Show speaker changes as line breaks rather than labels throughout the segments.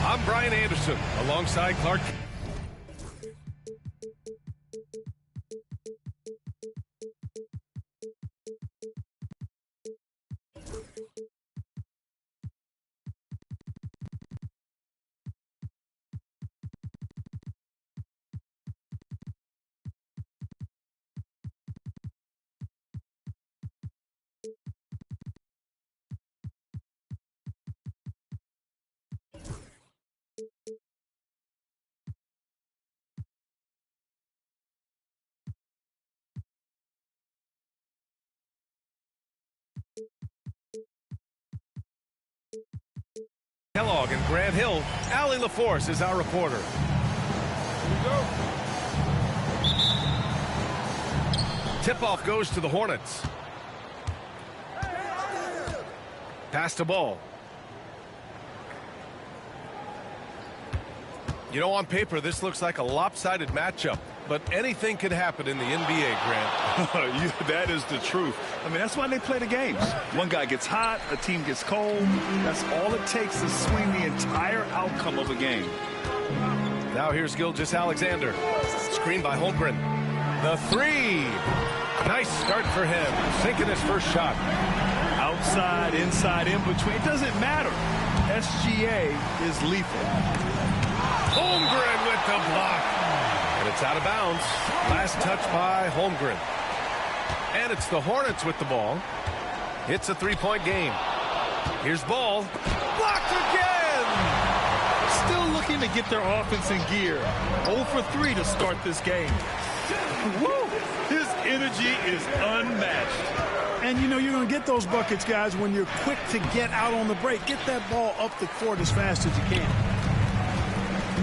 I'm Brian Anderson, alongside Clark. Kellogg and Grant Hill. Allie LaForce is our reporter. Tip-off goes to the Hornets. Pass the ball. You know, on paper, this looks like a lopsided matchup, but anything could happen in the NBA, Grant.
That is the truth. I mean, that's why they play the games. One guy gets hot, a team gets cold. That's all it takes to swing the entire outcome of a game.
Now here's Gilgeous-Alexander. Screen by Holmgren. The three. Nice start for him. Sinking his first shot.
Outside, inside, in between. It doesn't matter. SGA is lethal.
Holmgren with the block. And it's out of bounds. Last touch by Holmgren. And it's the Hornets with the ball. It's a three-point game. Here's Ball. Blocked again!
Still looking to get their offense in gear. 0 for 3 to start this game. Woo! His energy is unmatched.
And, you know, you're going to get those buckets, guys, when you're quick to get out on the break. Get that ball up the court as fast as you can.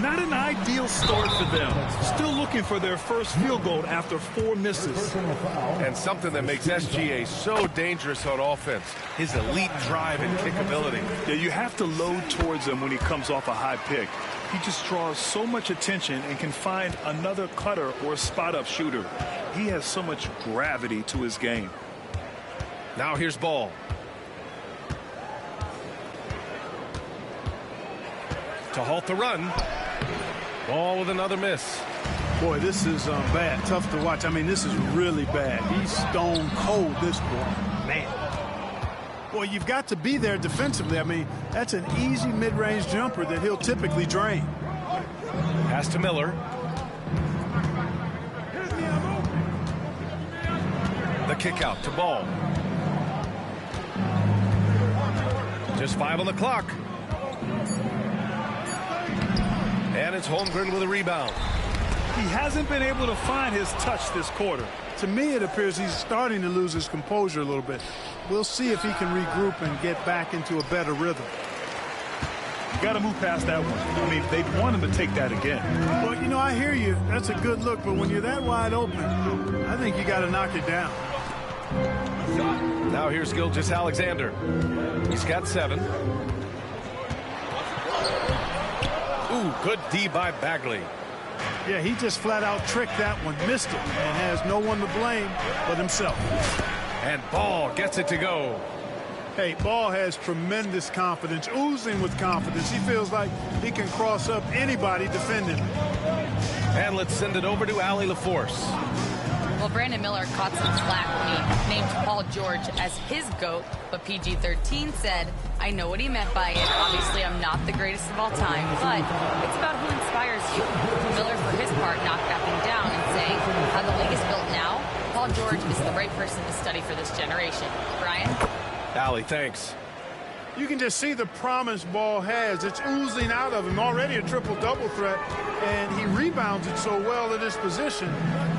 Not an ideal start for them. Still looking for their first field goal after 4 misses.
And something that makes SGA so dangerous on offense, his elite drive and kick ability.
Yeah, you have to load towards him when he comes off a high pick. He just draws so much attention and can find another cutter or spot-up shooter. He has so much gravity to his game.
Now here's Ball. To halt the run. Ball with another miss.
Boy, this is bad. Tough to watch. I mean, this is really bad. He's stone cold, this boy. Man. Boy, you've got to be there defensively. I mean, that's an easy mid-range jumper that he'll typically drain.
Pass to Miller. The kick out to Ball. Just 5 on the clock. And it's Holmgren with a rebound.
He hasn't been able to find his touch this quarter.
To me, it appears he's starting to lose his composure a little bit. We'll see if he can regroup and get back into a better rhythm.
You got to move past that one. I mean, they'd want him to take that again.
Well, you know, I hear you. That's a good look, but when you're that wide open, I think you got to knock it down.
Now here's Gilgeous-Alexander. He's got 7. Ooh, good D by Bagley.
Yeah, he just flat out tricked that one, missed it, and has no one to blame but himself.
And Ball gets it to go.
Hey, Ball has tremendous confidence, oozing with confidence. He feels like he can cross up anybody defending him.
And let's send it over to Allie LaForce.
Well, Brandon Miller caught some slack when he named Paul George as his GOAT, but PG-13 said, I know what he meant by it. Obviously, I'm not the greatest of all time, but it's about who inspires you. Miller, for his part, not backing down and saying, how the league is built now, Paul George is the right person to study for this generation. Brian?
Allie, thanks.
You can just see the promise Ball has. It's oozing out of him. Already a triple-double threat, and he rebounds it so well at his position.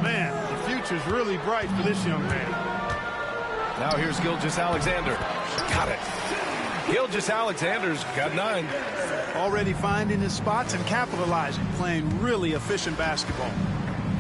Man, the future's really bright for this young man.
Now here's Gilgeous-Alexander. Got it. Gilgeous-Alexander's got 9.
Already finding his spots and capitalizing, playing really efficient basketball.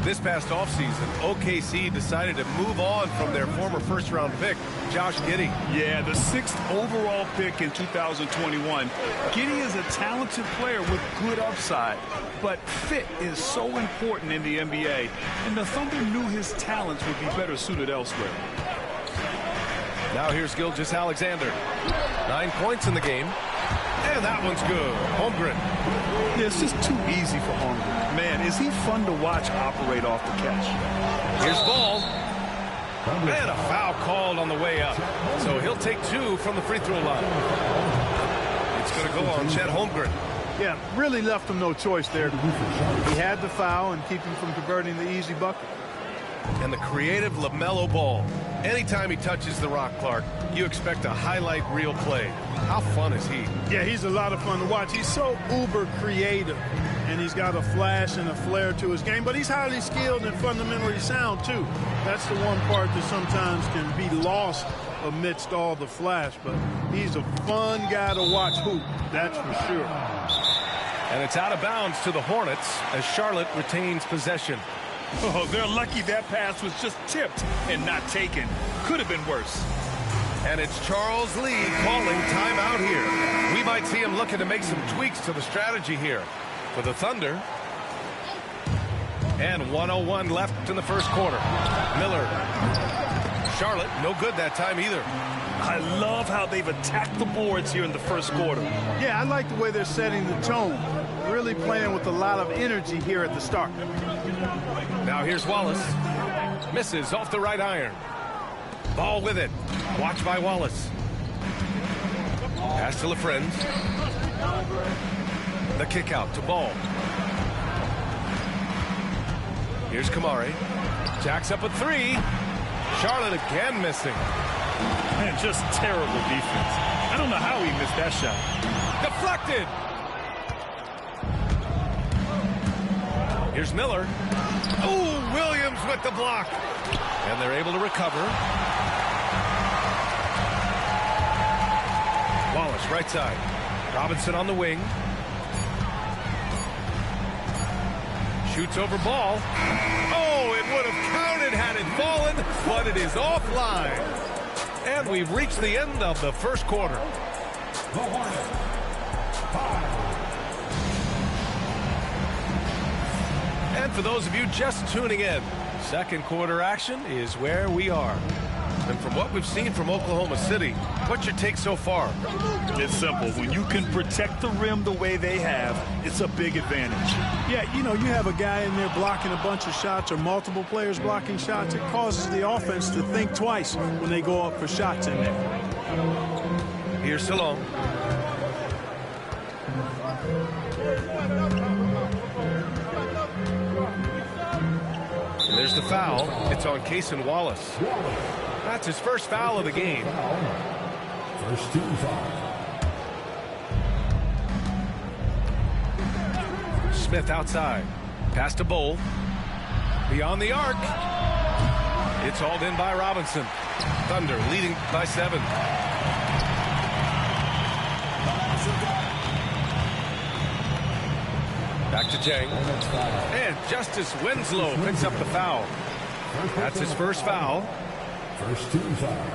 This past offseason, OKC decided to move on from their former first-round pick, Josh Giddey.
Yeah, the 6th overall pick in 2021. Giddey is a talented player with good upside, but fit is so important in the NBA, and the Thunder knew his talents would be better suited elsewhere.
Now here's Gilgeous-Alexander. 9 points in the game. And that one's good. Holmgren.
Yeah, it's just too easy for Holmgren. Man, is he fun to watch operate off the catch.
Here's Ball. And a foul called on the way up. So he'll take 2 from the free throw line. It's going to go on Chet Holmgren.
Yeah, really left him no choice there. He had the foul and keep him from converting the easy bucket.
And the creative LaMelo Ball. Anytime he touches the rock, Clark, you expect a highlight reel play. How fun is he?
Yeah, he's a lot of fun to watch. He's so uber creative, and he's got a flash and a flair to his game, but he's highly skilled and fundamentally sound, too. That's the one part that sometimes can be lost amidst all the flash, but he's a fun guy to watch hoop, that's for sure.
And it's out of bounds to the Hornets as Charlotte retains possession.
Oh, they're lucky that pass was just tipped and not taken. Could have been worse.
And it's Charles Lee calling timeout here. We might see him looking to make some tweaks to the strategy here for the Thunder. And 1:01 left in the first quarter. Miller. Charlotte, no good that time either.
I love how they've attacked the boards here in the first quarter.
Yeah, I like the way they're setting the tone. Really playing with a lot of energy here at the start.
Now here's Wallace. Misses off the right iron. Ball with it. Watch by Wallace. Pass to LaFrentz. The kick out to Ball. Here's Kamari. Jacks up a 3. Charlotte again missing.
Man, just terrible defense. I don't know how he missed that shot.
Deflected. Here's Miller. Oh, Williams with the block. And they're able to recover. Wallace right side. Robinson on the wing. Shoots over Ball. Oh, it would have counted had it fallen, but it is offline. And we've reached the end of the first quarter. And for those of you just tuning in, second quarter action is where we are. And from what we've seen from Oklahoma City, what's your take so far?
It's simple. When you can protect the rim the way they have, it's a big advantage.
Yeah, you know, you have a guy in there blocking a bunch of shots or multiple players blocking shots. It causes the offense to think twice when they go up for shots in there.
Here's Salone. And there's the foul. It's on Cason Wallace. That's his first foul of the game.
First team foul.
Smith outside. Pass to Bowl. Beyond the arc. It's hauled in by Robinson. Thunder leading by 7. Back to Jang. And Justice Winslow picks up the foul. That's his first foul.
First team foul.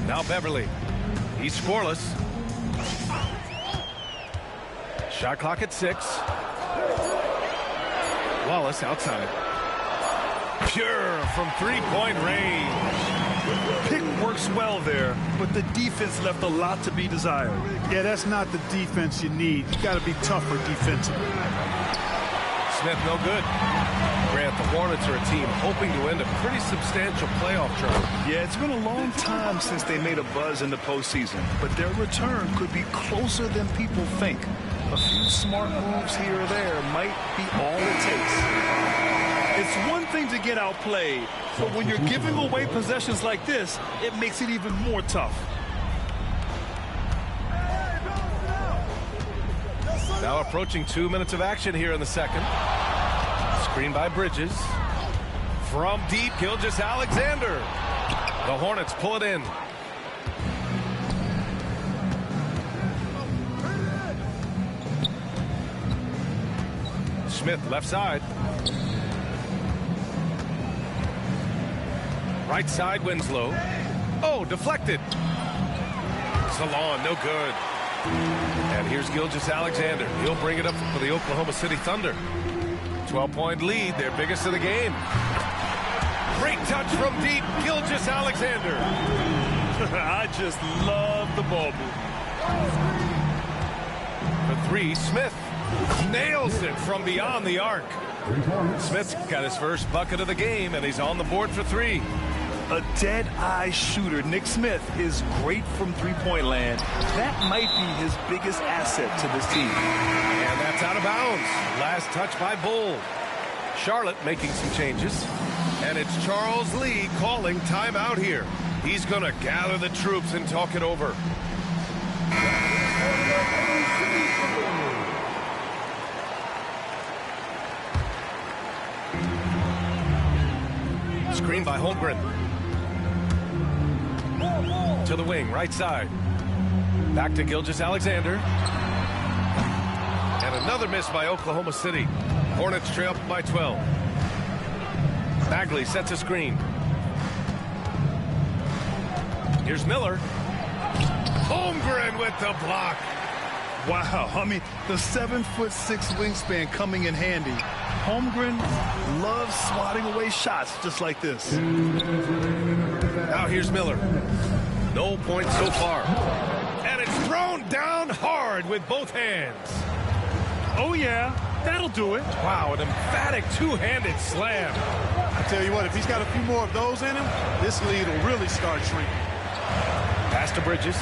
Now Beverly. He's scoreless. Shot clock at 6. Wallace outside. Pure from three-point range.
Pick works well there, but the defense left a lot to be desired.
Yeah, that's not the defense you need. You got to be tougher defensively.
Smith, no good. Grant, the Hornets are a team hoping to end a pretty substantial playoff run.
Yeah, it's been a long time since they made a buzz in the postseason, but their return could be closer than people think. A few smart moves here or there might be all it takes. It's one thing to get outplayed, but when you're giving away possessions like this, it makes it even more tough.
Now approaching 2 minutes of action here in the second. Screen by Bridges. From deep, Gilgeous-Alexander. The Hornets pull it in. Smith left side. Right side, Winslow. Oh, deflected. Salon, no good. And here's Gilgeous-Alexander. He'll bring it up for the Oklahoma City Thunder. 12-point lead, their biggest of the game. Great touch from deep, Gilgeous-Alexander.
I just love the ball move.
For three, Smith nails it from beyond the arc. Smith's got his first bucket of the game, and he's on the board for three.
A dead-eye shooter, Nick Smith, is great from three-point land. That might be his biggest asset to this team.
And that's out of bounds. Last touch by Bull. Charlotte making some changes. And it's Charles Lee calling timeout here. He's going to gather the troops and talk it over. Screen by Holmgren. To the wing, right side. Back to Gilgeous-Alexander. And another miss by Oklahoma City. Hornets trail by 12. Bagley sets a screen. Here's Miller. Holmgren with the block.
Wow, I mean, the 7'6" wingspan coming in handy. Holmgren loves swatting away shots just like this.
Now here's Miller. No points so far. And it's thrown down hard with both hands.
Oh, yeah, that'll do it.
Wow, an emphatic two-handed slam.
I tell you what, if he's got a few more of those in him, this lead will really start shrinking.
Pass to Bridges.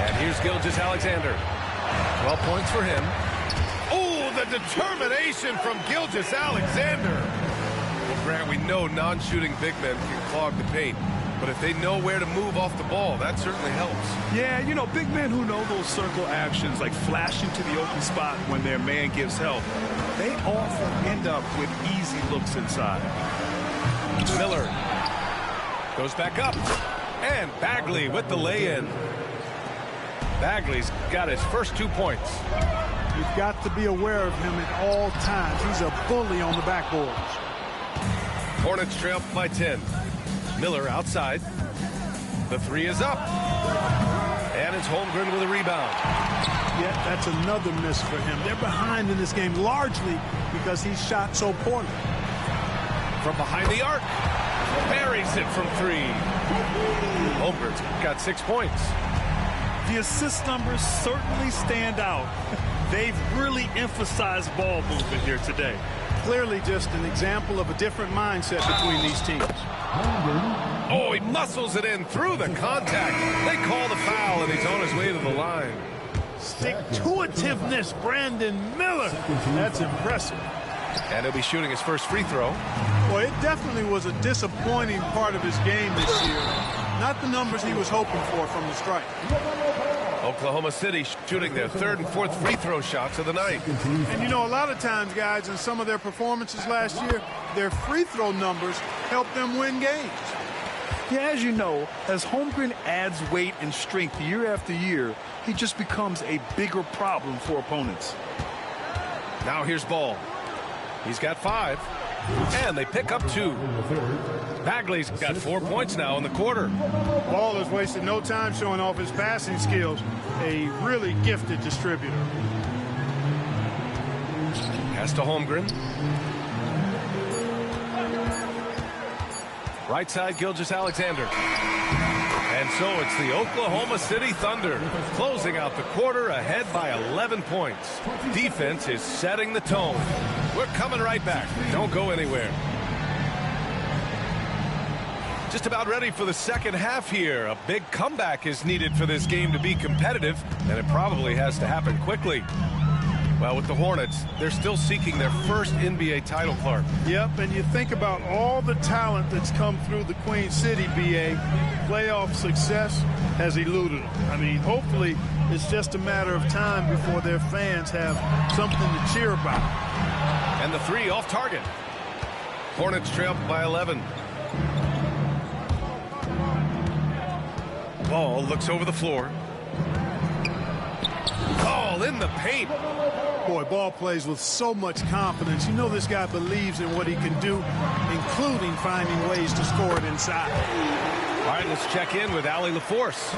And here's Gilgeous-Alexander. 12 points for him. Oh, the determination from Gilgeous-Alexander. Well, Grant, we know non-shooting big men can clog the paint. But if they know where to move off the ball, that certainly helps.
Yeah, you know, big men who know those circle actions, like flashing to the open spot when their man gives help, they often end up with easy looks inside.
Miller goes back up. And Bagley with the lay-in. Bagley's got his first 2 points.
You've got to be aware of him at all times. He's a bully on the backboards.
Hornets trail by 10. Miller outside. The three is up. And it's Holmgren with a rebound.
Yeah, that's another miss for him. They're behind in this game largely because he shot so poorly.
From behind the arc. Buries it from three. Holmgren's got 6 points.
The assist numbers certainly stand out. They've really emphasized ball movement here today.
Clearly just an example of a different mindset between these teams.
Oh, he muscles it in through the contact. They call the foul, and he's on his way to the line.
Stick-to-itiveness, Brandon Miller. That's impressive.
And he'll be shooting his first free throw.
Well, it definitely was a disappointing part of his game this year. Not the numbers he was hoping for from the strike.
Oklahoma City shooting their third and fourth free throw shots of the night.
And you know, a lot of times, guys, in some of their performances last year, their free throw numbers helped them win games.
Yeah, as you know, as Holmgren adds weight and strength year after year, he just becomes a bigger problem for opponents.
Now here's Ball. He's got 5. And they pick up 2. Bagley's got 4 points now in the quarter.
Ball has wasted no time showing off his passing skills. A really gifted distributor.
Pass to Holmgren. Right side, Gilgeous-Alexander. And so it's the Oklahoma City Thunder closing out the quarter ahead by 11 points. Defense is setting the tone. We're coming right back. Don't go anywhere. Just about ready for the second half here. A big comeback is needed for this game to be competitive, and it probably has to happen quickly. Well, with the Hornets, they're still seeking their first NBA title, Clark.
Yep, and you think about all the talent that's come through the Queen City, BA. Playoff success has eluded them. I mean, hopefully it's just a matter of time before their fans have something to cheer about.
And the three off target. Hornets trail by 11. Ball looks over the floor. Ball in the paint.
Boy, Ball plays with so much confidence. You know this guy believes in what he can do, including finding ways to score it inside.
All right, let's check in with Allie LaForce.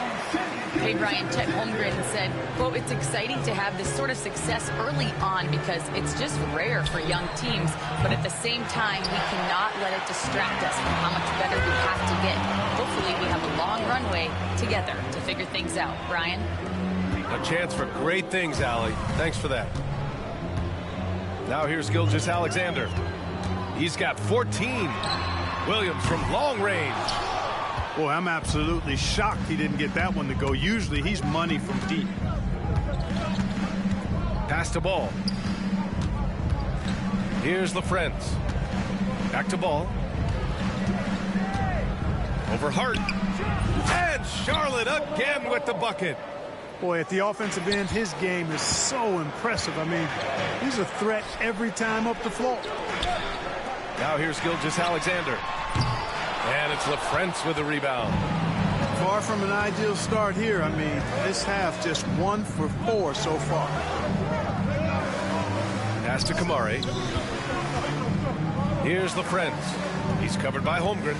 Hey, Brian, Chet Holmgren said, quote, it's exciting to have this sort of success early on because it's just rare for young teams. But at the same time, we cannot let it distract us from how much better we have to get. Hopefully we have a long runway together to figure things out. Brian?
A chance for great things, Allie. Thanks for that. Now here's Gilgeous-Alexander. He's got 14. Williams from long range.
Boy, I'm absolutely shocked he didn't get that one to go. Usually he's money from deep.
Pass to Ball. Here's LaFrentz. Back to Ball. Over Hart. And Charlotte again with the bucket.
Boy, at the offensive end, his game is so impressive. I mean, he's a threat every time up the floor.
Now here's Gilgeous-Alexander. And it's LaFrentz with the rebound.
Far from an ideal start here. I mean, this half just 1 for 4 so far.
Pass to Kamari. Here's LaFrentz. He's covered by Holmgren.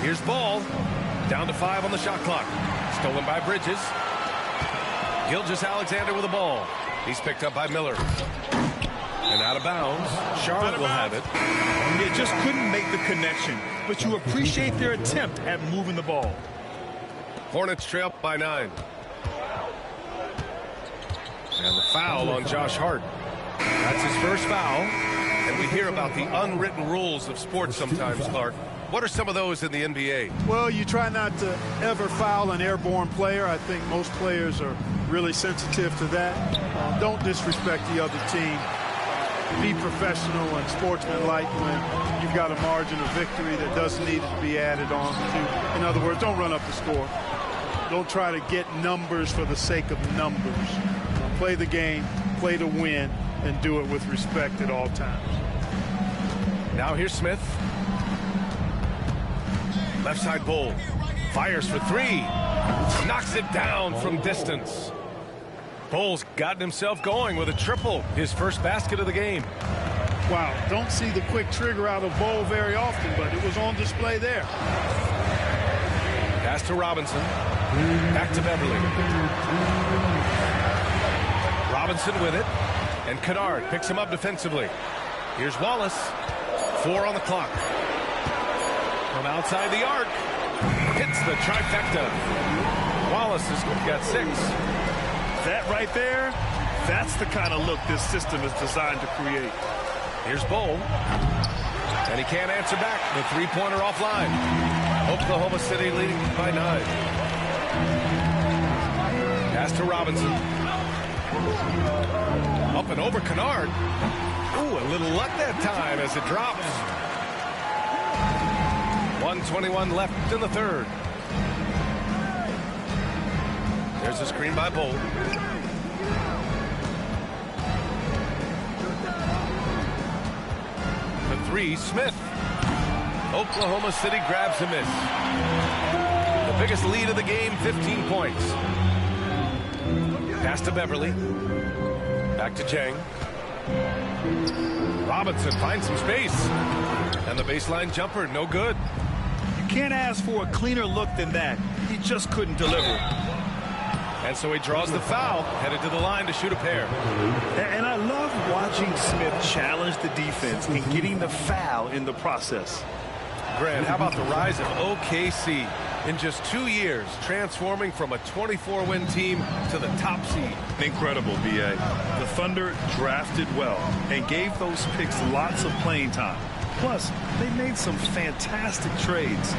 Here's Ball. Down to 5 on the shot clock. Stolen by Bridges. Gilgeous-Alexander with the ball. He's picked up by Miller. And out of bounds. Charlotte will have it.
They just couldn't make the connection, but you appreciate their attempt at moving the ball.
Hornets trail by 9. And the foul on Josh Hart. That's his first foul. And we hear about the unwritten rules of sports sometimes, Clark. What are some of those in the NBA?
Well, you try not to ever foul an airborne player. I think most players are really sensitive to that. Don't disrespect the other team. Be professional and sportsmanlike when you've got a margin of victory that doesn't need to be added on to. In other words, don't run up the score. Don't try to get numbers for the sake of numbers. Play the game, play to win, and do it with respect at all times.
Now here's Smith. Left side Bull. Fires for 3. Knocks it down from distance. Bull's gotten himself going with a triple. His first basket of the game.
Wow, don't see the quick trigger out of Bull very often, but it was on display there.
Pass to Robinson. Back to Beverly. Robinson with it. And Kennard picks him up defensively. Here's Wallace. 4 on the clock. From outside the arc. Hits the trifecta. Wallace has got 6.
That right there, that's the kind of look this system is designed to create.
Here's Bull. And he can't answer back. The three-pointer offline. Oklahoma City leading by 9. Pass to Robinson. Up and over Kennard. Ooh, a little luck that time as it drops. 1:21 left in the third. There's a screen by Bull. The 3, Smith. Oklahoma City grabs a miss. The biggest lead of the game, 15 points. Pass to Beverly. Back to Chang. Robinson finds some space. And the baseline jumper, no good.
You can't ask for a cleaner look than that. He just couldn't deliver.
And so he draws the foul, headed to the line to shoot a pair.
And I love watching Smith challenge the defense and getting the foul in the process.
Grant, how about the rise of OKC? in just 2 years, transforming from a 24-win team to the top seed.
Incredible, B.A. The Thunder drafted well and gave those picks lots of playing time. Plus, they made some fantastic trades.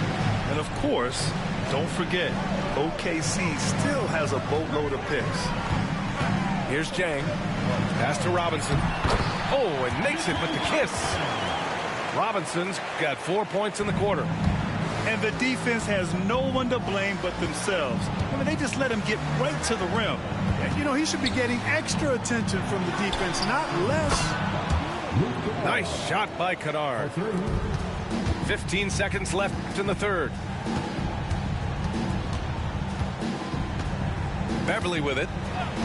And of course, don't forget, OKC still has a boatload of picks.
Here's Jang. Pass to Robinson. Oh, and makes it with the kiss. Robinson's got 4 points in the quarter.
And the defense has no one to blame but themselves. I mean, they just let him get right to the rim.
You know, he should be getting extra attention from the defense, not less.
Nice shot by Kennard. 15 seconds left in the third. Beverly with it.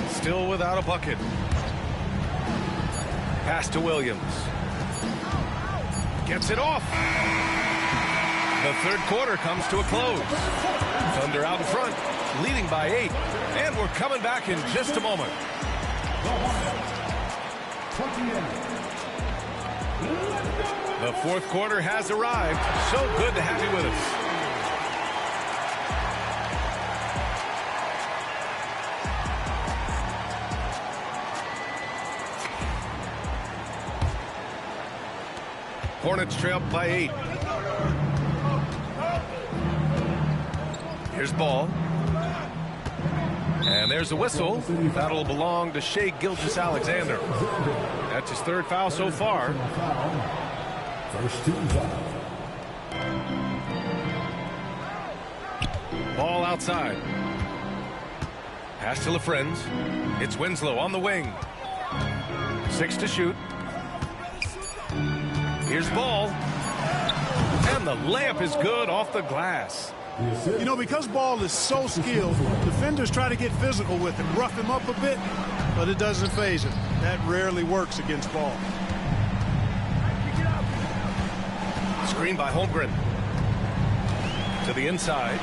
Still without a bucket. Pass to Williams. Gets it off. The third quarter comes to a close. Thunder out in front, leading by 8. And we're coming back in just a moment. The fourth quarter has arrived. So good to have you with us. Hornets trail by 8. Here's ball. And there's a whistle. That'll belong to Shai Gilgeous-Alexander. That's his third foul so far.
First team foul.
Ball outside. Pass to LaFrentz. It's Winslow on the wing. 6 to shoot. Here's ball. And the layup is good off the glass.
You know, because Ball is so skilled, defenders try to get physical with him, rough him up a bit, but it doesn't faze him. That rarely works against Ball.
Screen by Holmgren. To the inside.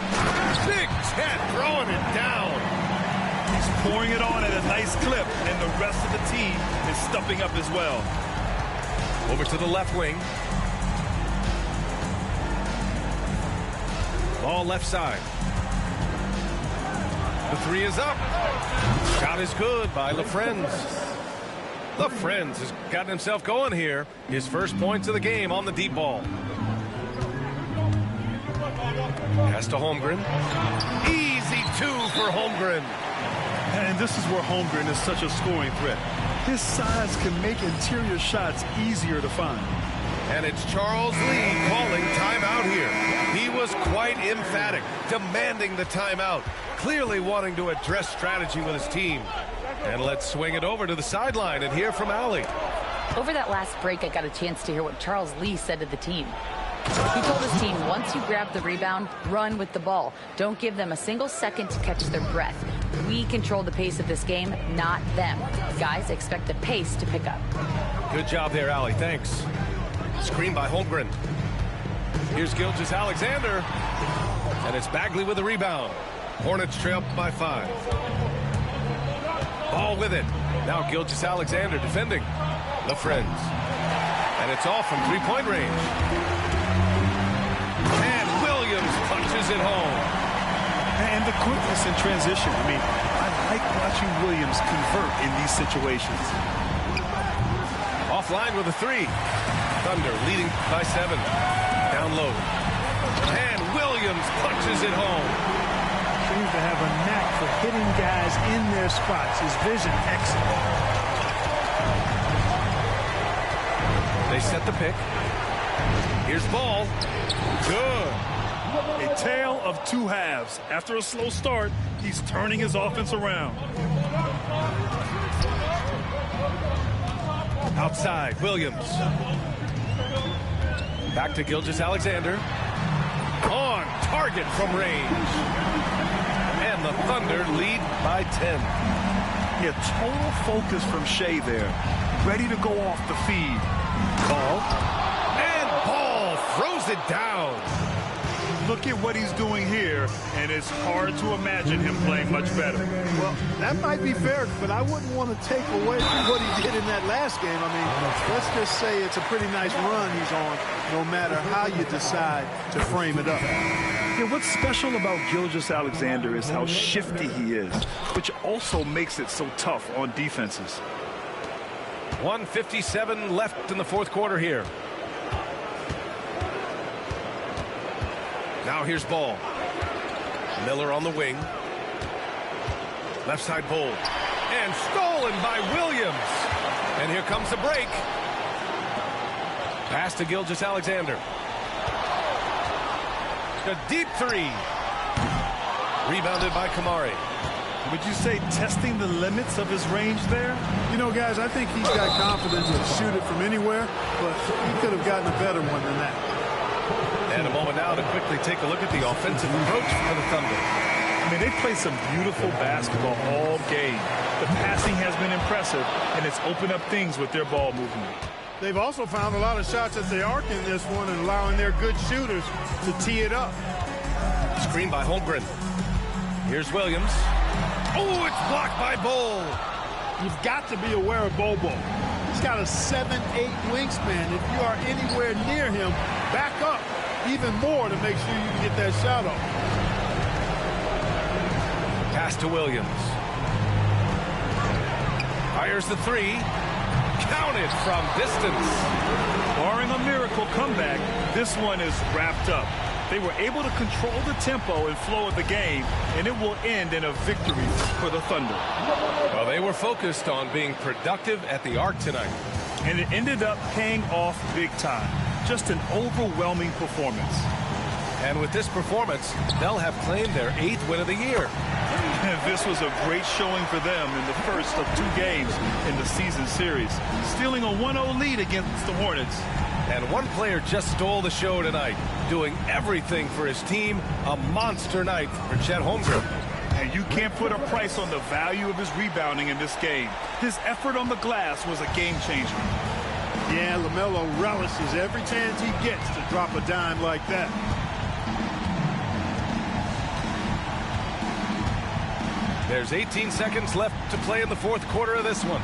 Big Ted throwing it down.
He's pouring it on at a nice clip, and the rest of the team is stepping up as well.
Over to the left wing. Ball left side. The three is up. Shot is good by LaFrentz. LaFrentz has gotten himself going here. His first points of the game on the deep ball. Pass to Holmgren. Easy 2 for Holmgren.
And this is where Holmgren is such a scoring threat. His size can make interior shots easier to find.
And it's Charles Lee calling timeout here. He was quite emphatic, demanding the timeout, clearly wanting to address strategy with his team. And let's swing it over to the sideline and hear from Allie.
Over that last break, I got a chance to hear what Charles Lee said to the team. He told his team, once you grab the rebound, run with the ball. Don't give them a single second to catch their breath. We control the pace of this game, not them. Guys, expect the pace to pick up.
Good job there, Allie. Thanks. Screen by Holmgren. Here's Gilgeous-Alexander. And it's Bagley with the rebound. Hornets trail by 5. Ball with it. Now Gilgeous-Alexander defending. LaFrentz. And it's off from three-point range. And Williams punches it home.
And the quickness in transition. I mean, I like watching Williams convert in these situations.
Offline with a 3. Thunder leading by 7. Down low. And Williams punches it home.
Seems to have a knack for hitting guys in their spots. His vision excellent.
They set the pick. Here's ball. Good.
A tale of two halves. After a slow start, he's turning his offense around.
Outside, Williams. Back to Gilgeous-Alexander. On target from range. And the Thunder lead by 10.
Yeah, total focus from Shai there. Ready to go off the feed.
Ball. And Ball throws it down.
look at what he's doing here, and it's hard to imagine him playing much better.
Well, that might be fair, but I wouldn't want to take away from what he did in that last game. I mean, let's just say it's a pretty nice run he's on, no matter how you decide to frame it up.
Yeah, what's special about Gilgeous-Alexander is how shifty he is, which also makes it so tough on defenses.
1:57 left in the fourth quarter here. Now here's ball. Miller on the wing. Left side bold. And stolen by Williams. And here comes the break. Pass to Gilgeous-Alexander. A deep three. Rebounded by Kamari.
Would you say testing the limits of his range there?
You know, guys, I think he's got confidence to shoot it from anywhere, but he could have gotten a better one than that.
And a moment now to quickly take a look at the offensive approach for the Thunder.
I mean, they play some beautiful basketball all game. The passing has been impressive, and it's opened up things with their ball movement.
They've also found a lot of shots at the arc in this one and allowing their good shooters to tee it up.
Screen by Holmgren. Here's Williams. Oh, it's blocked by Bol.
You've got to be aware of Bobo. He's got a 7'8" wingspan. If you are anywhere near him, back up even more to make sure you can get that shot off.
Pass to Williams. Fires the three. Counted from distance.
Barring a miracle comeback, this one is wrapped up. They were able to control the tempo and flow of the game, and it will end in a victory for the Thunder.
Well, they were focused on being productive at the arc tonight.
And it ended up paying off big time. Just an overwhelming performance.
And with this performance, they'll have claimed their 8th win of the year.
This was a great showing for them in the first of 2 games in the season series, stealing a 1-0 lead against the Hornets.
And one player just stole the show tonight, doing everything for his team. A monster night for Chet Holmgren.
And you can't put a price on the value of his rebounding in this game. His effort on the glass was a game changer.
Yeah, LaMelo relishes every chance he gets to drop a dime like that.
There's 18 seconds left to play in the fourth quarter of this one.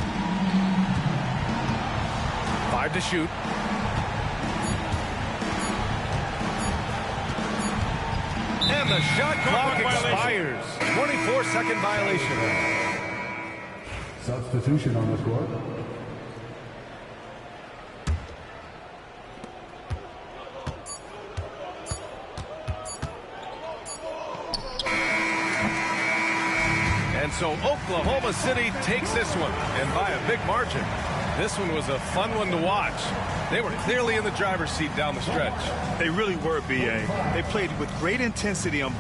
5 to shoot. And the shot clock expires. 24-second violation.
Substitution on the court.
And so Oklahoma City takes this one, and by a big margin. This one was a fun one to watch. They were clearly in the driver's seat down the stretch.
They really were, B.A. They played with great intensity on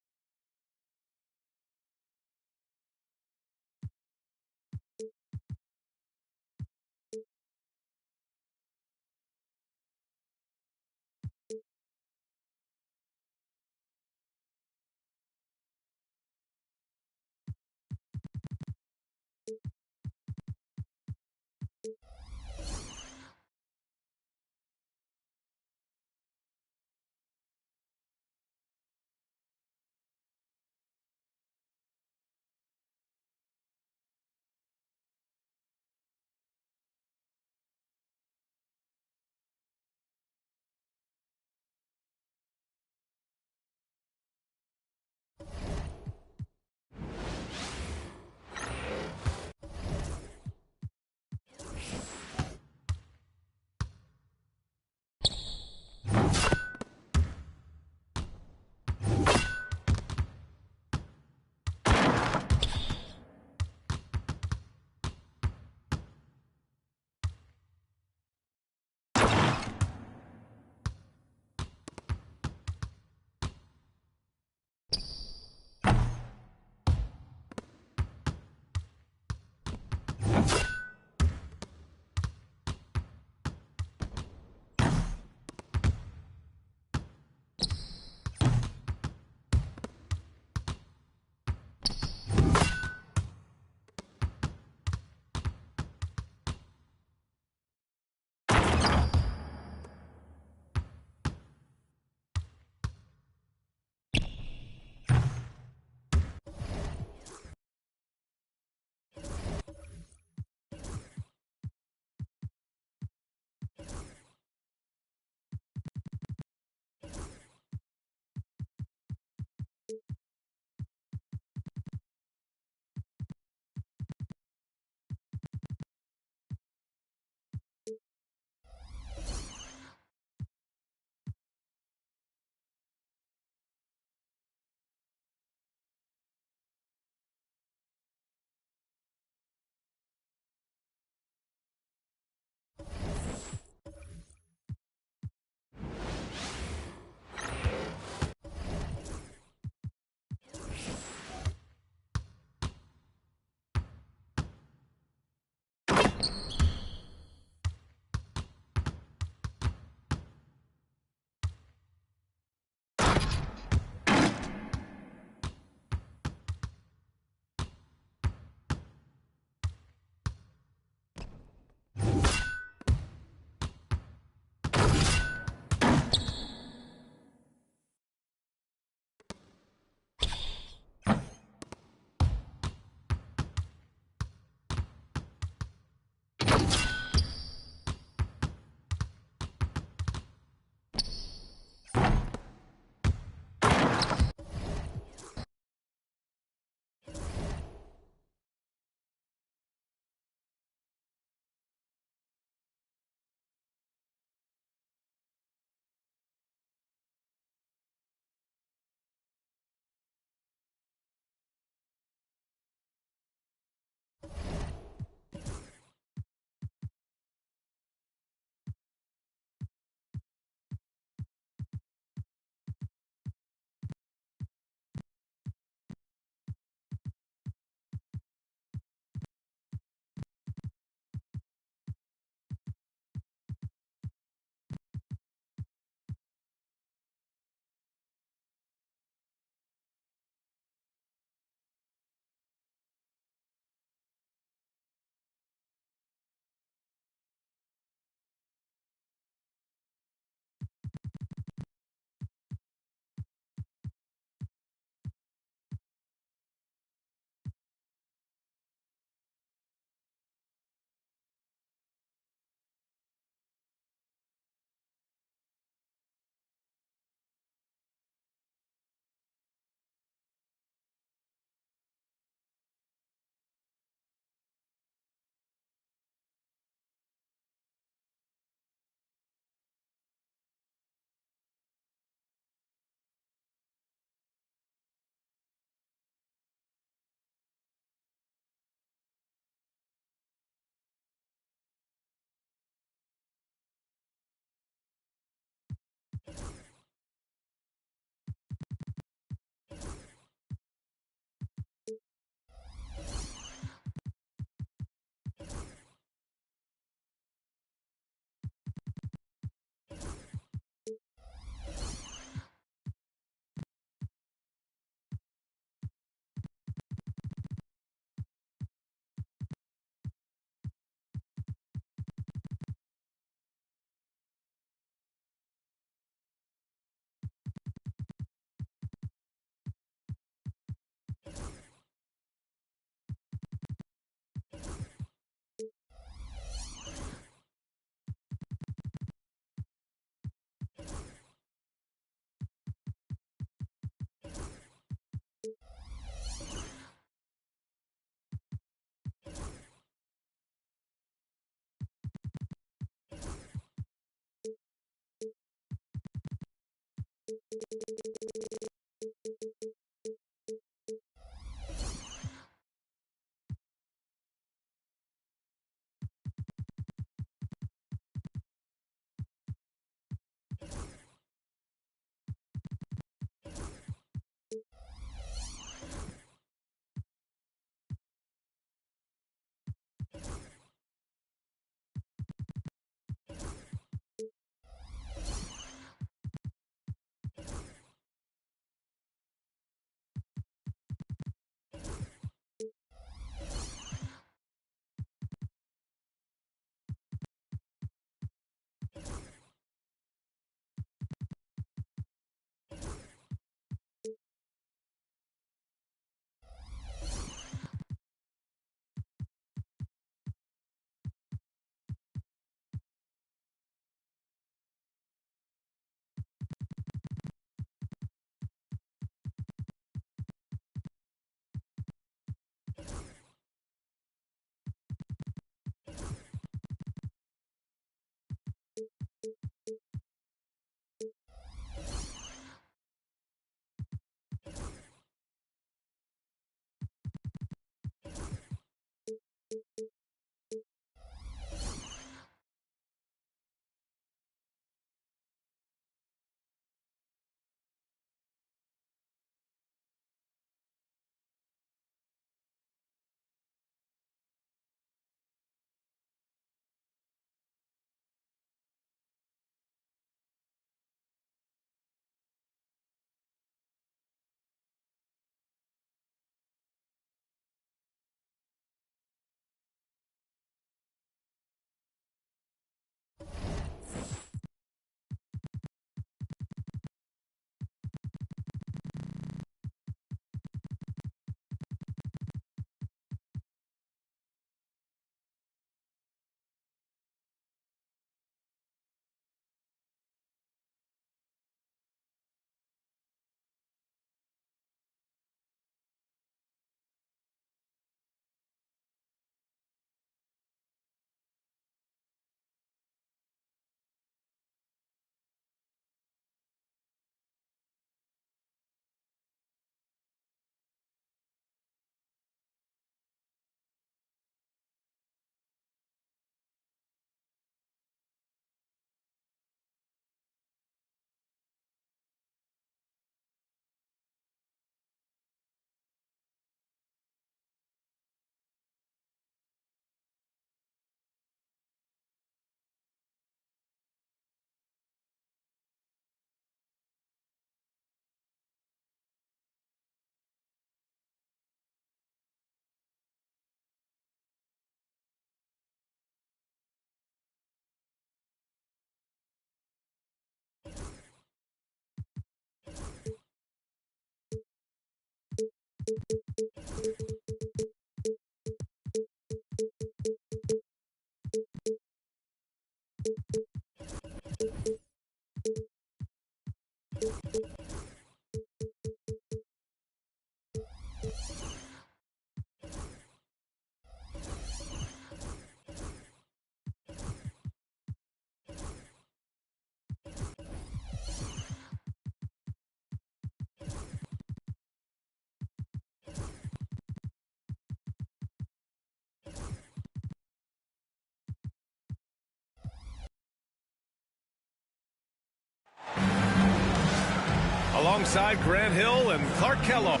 Alongside Grant Hill and Clark Kellogg.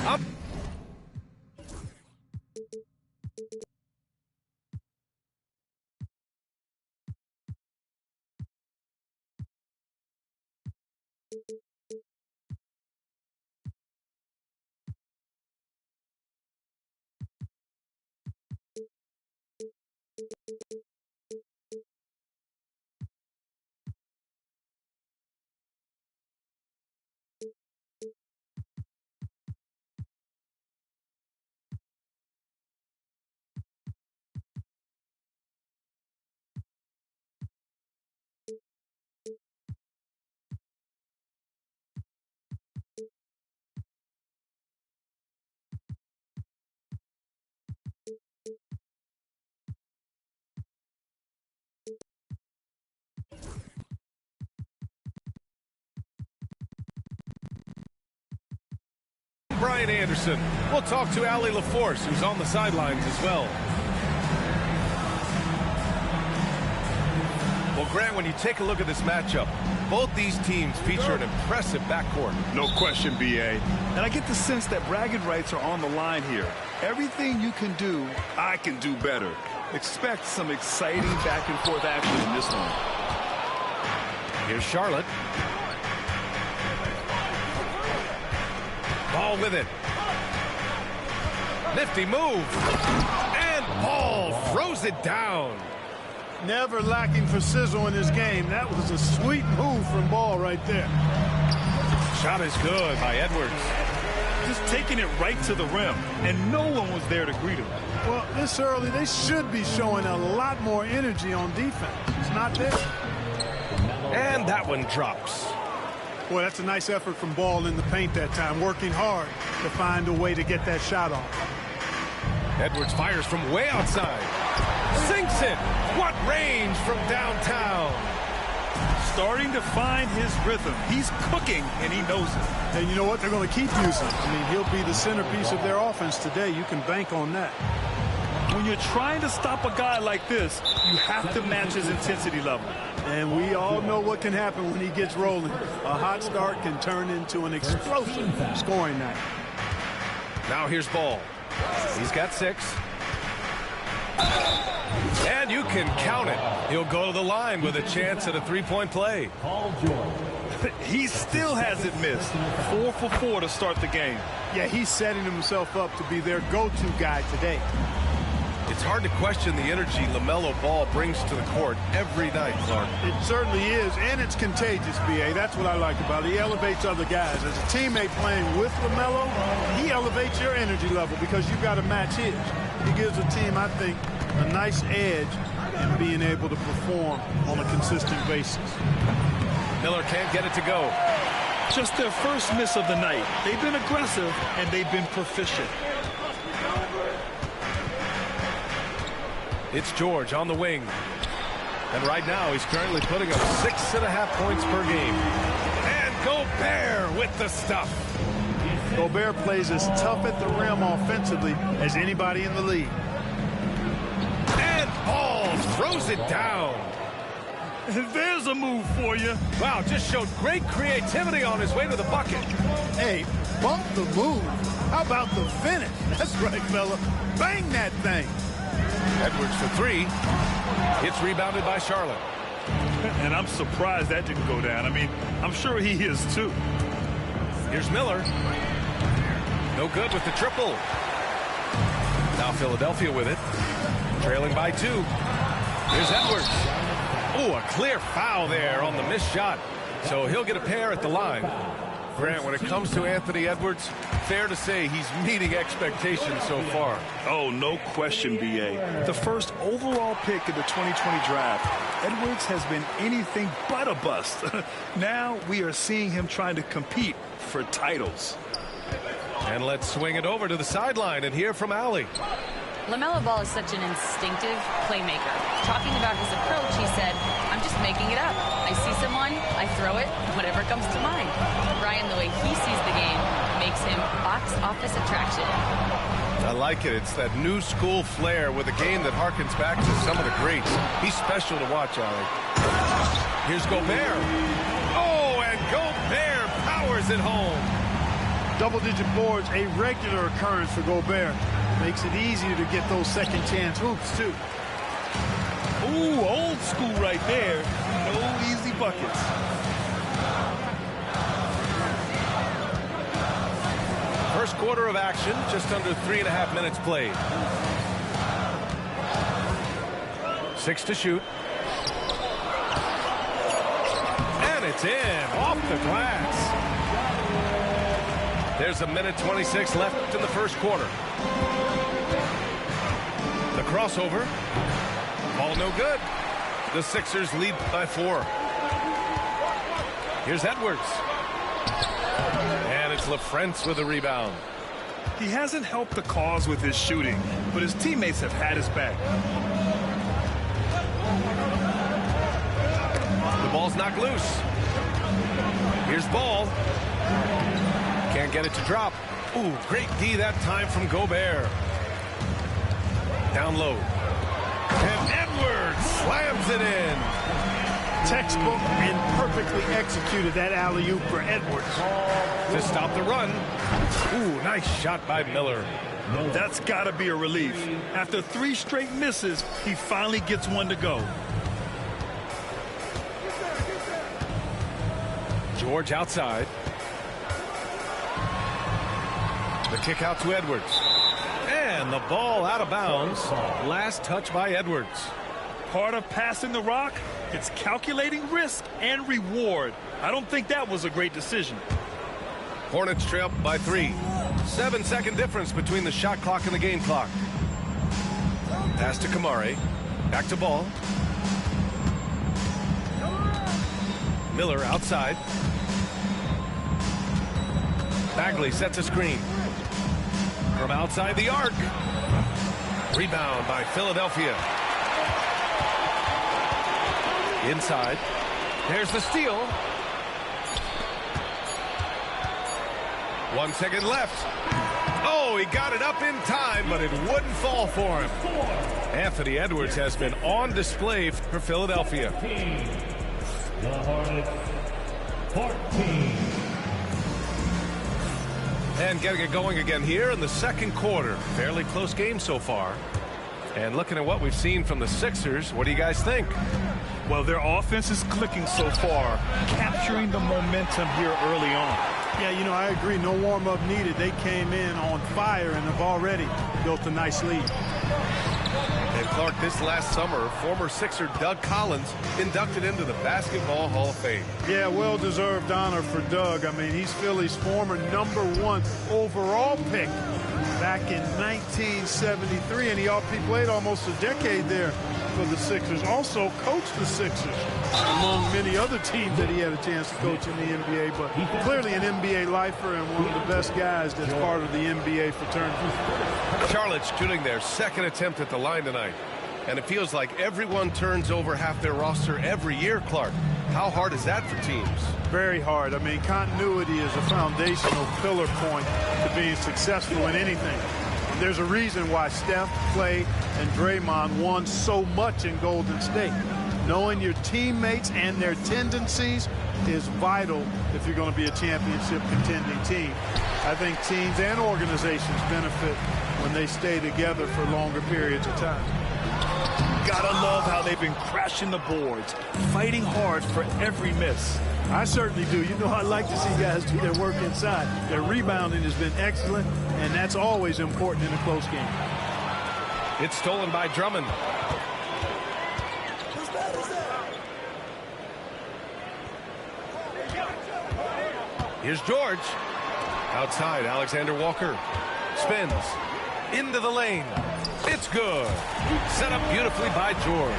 Up. Brian Anderson. We'll talk to Allie LaForce, who's on the sidelines as well. Well, Grant, when you take a look at this matchup, both these teams feature an impressive backcourt.
No question, B.A. And I get the sense that bragging rights are on the line here. Everything you can do, I can do better. Expect some exciting back-and-forth action in this one.
Here's Charlotte. Ball with it. Nifty move. And Ball throws it down.
Never lacking for sizzle in his game. That was a sweet move from Ball right there.
Shot is good by Edwards.
Just taking it right to the rim, and no one was there to greet him.
Well, this early, they should be showing a lot more energy on defense. It's not there.
And that one drops.
Boy, that's a nice effort from Ball in the paint that time, working hard to find a way to get that shot off.
Edwards fires from way outside. Sinks it. What range from downtown.
Starting to find his rhythm. He's cooking, and he knows it.
And you know what? They're going to keep using him. I mean, he'll be the centerpiece of their offense today. You can bank on that.
When you're trying to stop a guy like this, you have to match his intensity level.
And we all know what can happen when he gets rolling. A hot start can turn into an explosive scoring night.
Now here's Ball. He's got 6. And you can count it. He'll go to the line with a chance at a three-point play.
He still hasn't missed. 4 for 4 to start the game.
Yeah, he's setting himself up to be their go-to guy today.
It's hard to question the energy LaMelo Ball brings to the court every night, Clark.
It certainly is, and it's contagious, B.A. That's what I like about it. He elevates other guys. As a teammate playing with LaMelo, he elevates your energy level because you've got to match his. He gives a team, I think, a nice edge in being able to perform on a consistent basis.
Miller can't get it to go.
Just their first miss of the night. They've been aggressive, and they've been proficient.
It's George on the wing. And right now he's currently putting up 6.5 points per game. And Gobert with the stuff.
Gobert plays as tough at the rim offensively as anybody in the league.
And Ball throws it down.
There's a move for you.
Wow, just showed great creativity on his way to the bucket.
Hey, bump the move. How about the finish? That's right, fella. Bang that thing.
Edwards for 3. It's rebounded by Charlotte.
And I'm surprised that didn't go down. I mean, I'm sure he is too.
Here's Miller. No good with the triple. Now Philadelphia with it. Trailing by 2. Here's Edwards. Oh, a clear foul there on the missed shot. So he'll get a pair at the line. Grant, when it comes to Anthony Edwards, fair to say he's meeting expectations so far.
Oh, no question, B.A. The first overall pick in the 2020 draft, Edwards has been anything but a bust. Now we are seeing him trying to compete for titles.
And let's swing it over to the sideline and hear from Allie.
LaMelo Ball is such an instinctive playmaker. Talking about his approach, he said, I'm just making it up. I see someone, I throw it, whatever comes to mind. Brian, the way he sees the game makes him box office attraction.
I like it. It's that new school flair with a game that harkens back to some of the greats. He's special to watch, Allie. Here's Gobert. Oh, and Gobert powers it home.
Double-digit boards, a regular occurrence for Gobert. Makes it easier to get those second chance hoops, too.
Ooh, old school right there. No easy buckets.
First quarter of action, just under 3.5 minutes played. 6 to shoot. And it's in, off the glass. There's 1:26 left in the first quarter. The crossover. Ball no good. The Sixers lead by 4. Here's Edwards. And it's LaFrentz with a rebound.
He hasn't helped the cause with his shooting, but his teammates have had his back.
The ball's knocked loose. Here's Ball. Can't get it to drop. Ooh, great D that time from Gobert. Down low. And Edwards slams it in.
Textbook and perfectly executed that alley-oop for Edwards.
To stop the run. Ooh, nice shot by Miller.
That's got to be a relief. After 3 straight misses, he finally gets one to go.
George outside. The kick out to Edwards. And the ball out of bounds. Last touch by Edwards.
Part of passing the rock, it's calculating risk and reward. I don't think that was a great decision.
Hornets trail by 3. 7-second difference between the shot clock and the game clock. Pass to Kamari. Back to Ball. Miller outside. Bagley sets a screen. From outside the arc. Rebound by Philadelphia. Inside. There's the steal. 1 second left. Oh, he got it up in time, but it wouldn't fall for him. Anthony Edwards has been on display for Philadelphia.
The Hornets, 14.
And getting it going again here in the second quarter. Fairly close game so far. And looking at what we've seen from the Sixers, what do you guys think?
Well, their offense is clicking so far, capturing the momentum here early on.
Yeah, you know, I agree. No warm-up needed. They came in on fire and have already built a nice lead.
And Clark, this last summer, former Sixer Doug Collins inducted into the Basketball Hall of Fame.
Yeah, well-deserved honor for Doug. I mean, he's Philly's former #1 overall pick back in 1973, and he played almost a decade there for the Sixers. Also coached the Sixers, among many other teams that he had a chance to coach in the NBA, but clearly an NBA lifer and one of the best guys that's part of the NBA fraternity.
Charlotte shooting their second attempt at the line tonight. And it feels like everyone turns over half their roster every year, Clark. How hard is that for teams?
Very hard. I mean, continuity is a foundational pillar point to being successful in anything. There's a reason why Steph, Clay, and Draymond won so much in Golden State. Knowing your teammates and their tendencies is vital if you're going to be a championship contending team. I think teams and organizations benefit when they stay together for longer periods of time.
Gotta love how they've been crashing the boards, fighting hard for every miss.
I certainly do. You know, I like to see guys do their work inside. Their rebounding has been excellent, and that's always important in a close game.
It's stolen by Drummond. Here's George. Outside, Alexander Walker. Spins. Into the lane. It's good. Set up beautifully by George.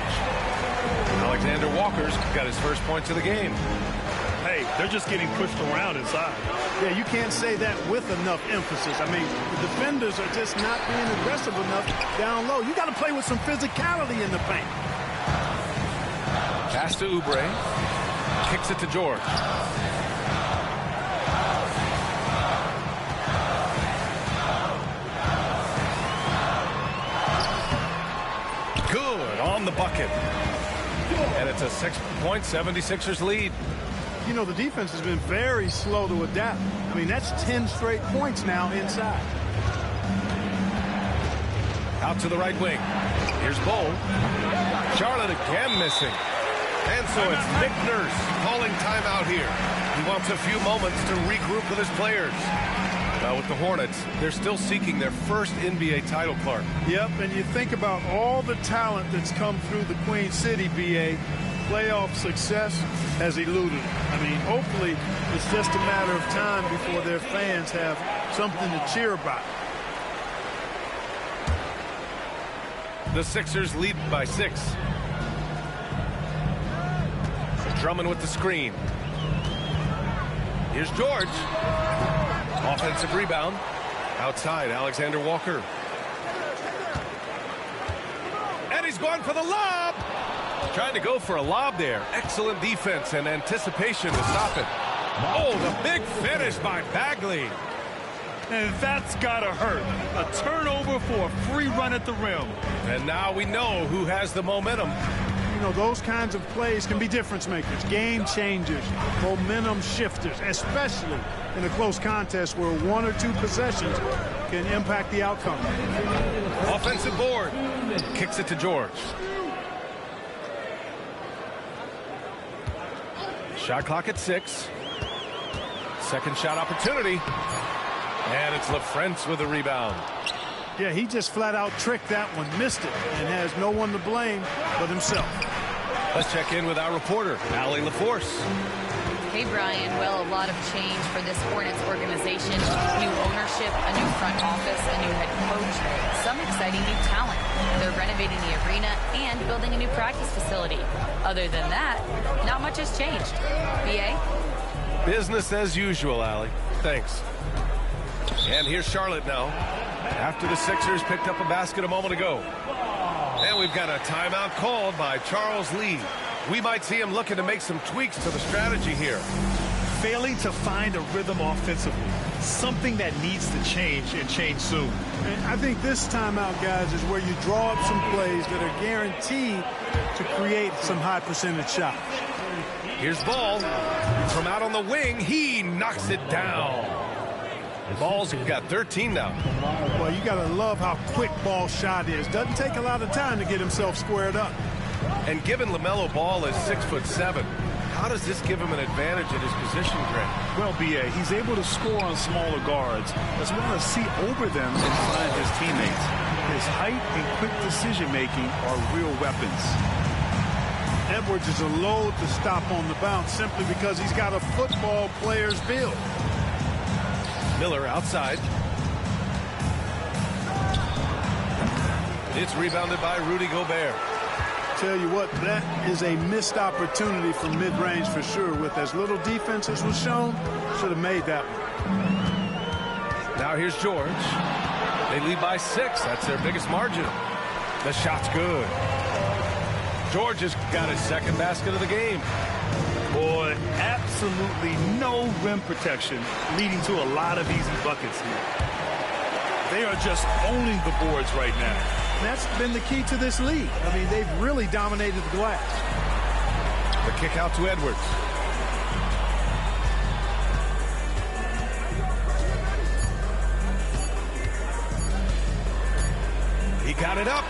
Alexander Walker's got his first points of the game.
Hey, they're just getting pushed around inside.
Yeah, you can't say that with enough emphasis. I mean, the defenders are just not being aggressive enough down low. You got to play with some physicality in the paint.
Pass to Oubre. Kicks it to George. Good on the bucket. And it's a 6-point 76ers lead.
You know, the defense has been very slow to adapt. I mean, that's 10 straight points now inside.
Out to the right wing. Here's Bull. Charlotte again missing. And so it's Nick Nurse calling timeout here. He wants a few moments to regroup with his players. Now with the Hornets, they're still seeking their first NBA title, Clark.
Yep, and you think about all the talent that's come through the Queen City, BA. Playoff success has eluded. I mean, hopefully it's just a matter of time before their fans have something to cheer about.
The Sixers lead by 6. Drummond with the screen. Here's George. Offensive rebound. Outside, Alexander Walker. And he's going for the lob. Trying to go for a lob there. Excellent defense and anticipation to stop it. Oh, the big finish by Bagley.
and that's gotta hurt. A turnover for a free run at the rim.
And now we know who has the momentum.
You know, those kinds of plays can be difference makers, game changers, momentum shifters, especially in a close contest where one or two possessions can impact the outcome.
Offensive board. Kicks it to George. Shot clock at 6. Second shot opportunity. And it's LaFrentz with a rebound.
Yeah, he just flat out tricked that one, missed it, and has no one to blame but himself.
Let's check in with our reporter, Allie LaForce.
Hey, Brian. Well, a lot of change for this Hornets organization. New ownership, a new front office, a new head coach, some exciting new talent. They're renovating the arena and building a new practice facility. Other than that, not much has changed. BA?
Business as usual, Allie. Thanks. And here's Charlotte now, after the Sixers picked up a basket a moment ago. And we've got a timeout called by Charles Lee. We might see him looking to make some tweaks to the strategy here.
Failing to find a rhythm offensively. Something that needs to change and change soon.
And I think this timeout, guys, is where you draw up some plays that are guaranteed to create some high percentage shots.
Here's Ball. From out on the wing, he knocks it down. Ball's got 13 now.
Well, you got to love how quick Ball's shot is. Doesn't take a lot of time to get himself squared up.
And given LaMelo Ball is 6'7", how does this give him an advantage at his position, Greg?
Well, B.A., he's able to score on smaller guards as well as see over them and find his teammates. His height and quick decision-making are real weapons.
Edwards is a load to stop on the bounce simply because he's got a football player's build.
Miller outside. It's rebounded by Rudy Gobert.
Tell you what, that is a missed opportunity from mid-range for sure. With as little defense as was shown, should have made that one.
Now here's George. They lead by 6. That's their biggest margin. The shot's good. George has got his second basket of the game.
Boy, absolutely no rim protection, leading to a lot of easy buckets here. They are just owning the boards right now.
That's been the key to this league. I mean, they've really dominated the glass.
The kick out to Edwards. He got it up.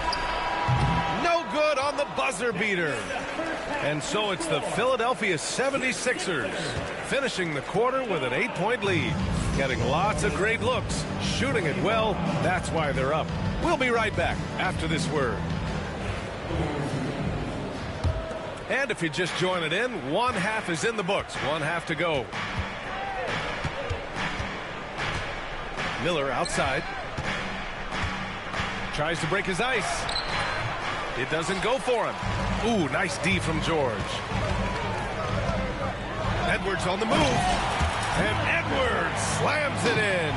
No good on the buzzer beater. And so it's the Philadelphia 76ers finishing the quarter with an 8-point lead. Getting lots of great looks, shooting it well. That's why they're up. We'll be right back after this word. And if you just join it in, one half is in the books. One half to go. Miller outside. Tries to break his ice. It doesn't go for him. Ooh, nice D from George. Edwards on the move. And Edwards slams it in.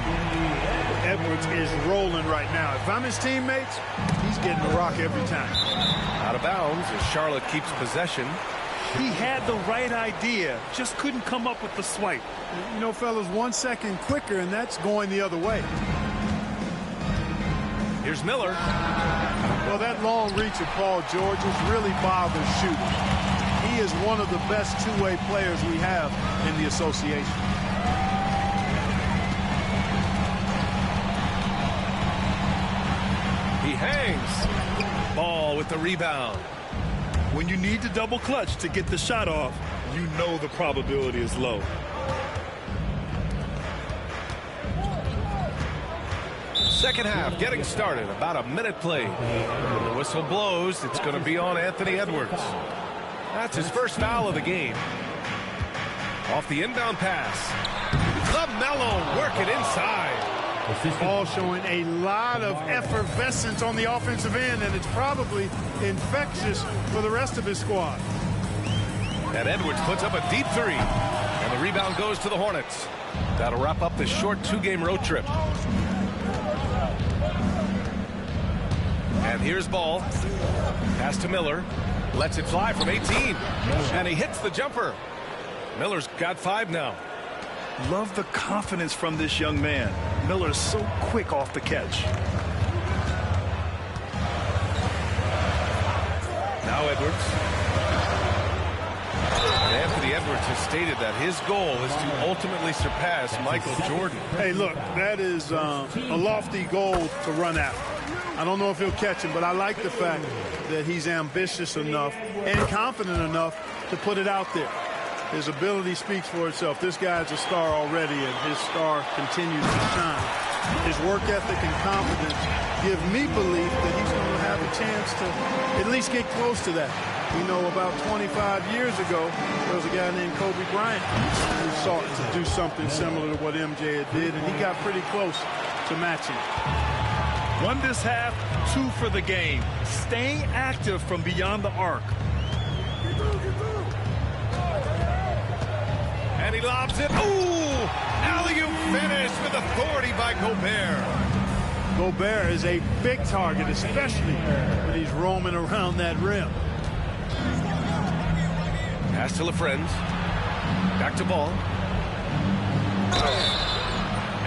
Edwards is rolling right now. If I'm his teammates, he's getting the rock every time.
Out of bounds as Charlotte keeps possession.
He had the right idea, just couldn't come up with the swipe.
You know, fellas, 1 second quicker, and that's going the other way.
Here's Miller.
Well, that long reach of Paul George's really bothers shooters. He is one of the best two-way players we have in the association.
He hangs. Ball with the rebound.
When you need to double clutch to get the shot off, you know the probability is low.
Second half getting started. About a minute played. The whistle blows. It's going to be on Anthony Edwards. That's his first foul of the game. Off the inbound pass. LaMelo working inside.
All showing a lot of effervescence on the offensive end, and it's probably infectious for the rest of his squad.
And Edwards puts up a deep three. And the rebound goes to the Hornets. That'll wrap up this short two-game road trip. And here's Ball. Pass to Miller. Lets it fly from 18. And he hits the jumper. Miller's got 5 now.
Love the confidence from this young man. Miller is so quick off the catch.
Now Edwards. And Anthony Edwards has stated that his goal is to ultimately surpass Michael Jordan.
Hey, look, that is a lofty goal to run after. I don't know if he'll catch him, but I like the fact that he's ambitious enough and confident enough to put it out there. His ability speaks for itself. This guy's a star already, and his star continues to shine. His work ethic and confidence give me belief that he's going to have a chance to at least get close to that. We know about 25 years ago, there was a guy named Kobe Bryant who sought to do something similar to what MJ did, and he got pretty close to matching.
Won this half, 2 for the game. Staying active from beyond the arc.
And he lobs it. Ooh! Alley-oop finish with authority by Gobert.
Gobert is a big target, especially when he's roaming around that rim.
Pass to LaFrentz. Back to Ball.